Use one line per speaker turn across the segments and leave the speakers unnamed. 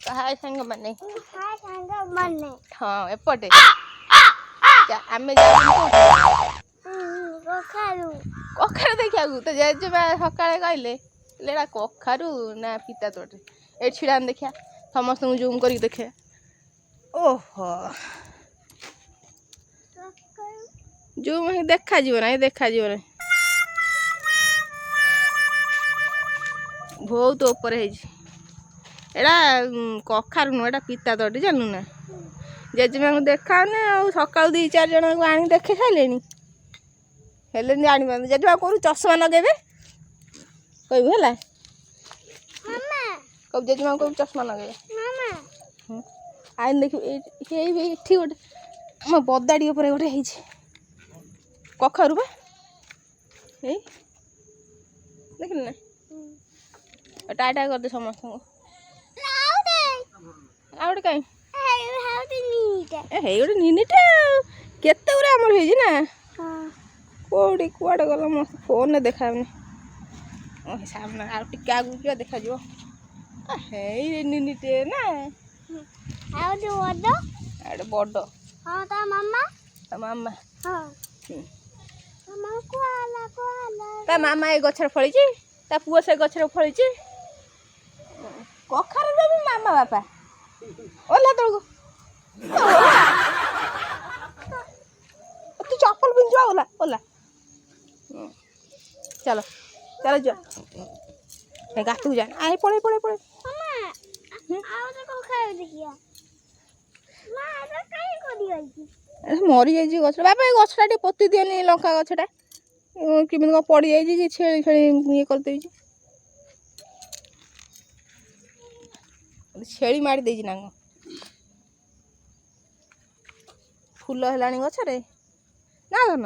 हाय सांग माने
हाय सांग माने
हाँ एपटे आमे
कखारू
कखारू देखिया तो जेजेबा सकाळे कहले लेडा कखारू ना पिता तोटे ए छिड़ान देखिया समस्त जूम करी देखे ओहो जूम ही देखा जीव ना बहुत ऊपर है एड़ा कखारू नु एड़ा पिता तोटे जानू ना जेजेबा को देखा ने सका 2-4 जन को आनी देखे सारे हेले जानी जेजेबा कौन चश्मा लगे कहबू है कब जेजेबा को चश्मा लगे आईन देखिए गोटे आम बदाड़ी गोटे कखारू बा देखिल ना टाटा करदे समस्त आउटे कहीं गोटे निनीटा केते गुरा आमर होई ना कोड़ी कुआडे गला मो फोन ने देखावनी सामने आ टिके आगु देखा जो हे निनीटे ना
आओ जो बड़ो
आडे बड़ो
हां ता मामा हां मामा को आला
ता मामा ए गछर फळी छी ता पुओ से गछर फळी छी कखार रे मामा बापा ओला तो तू चप्पल पिन जा ओला चलो चलो जा ए गातू जा आए पड़े
मामा आओ तो कखारू देखिया मां आदा काई कोडी आइची
मरी जाइए गछ बापा ये गछटा टे पोती दियनी लंका गछटा किमिन को पड़ी जाइए कि छेली छेली ये कर देइछि छेली मारी देइछि ना फूल हेलानी गछरे ना धन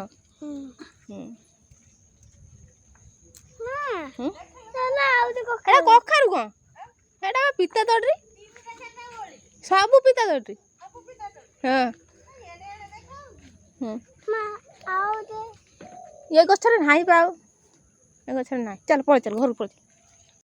चला आओ तो
कखारू कौन हेटा पिता तोड़री सब पिता तोड़री हाँ
मां आओ दे
ये गछरे नाही पाओ ये गछरे नाही चल पळे चल घर पळे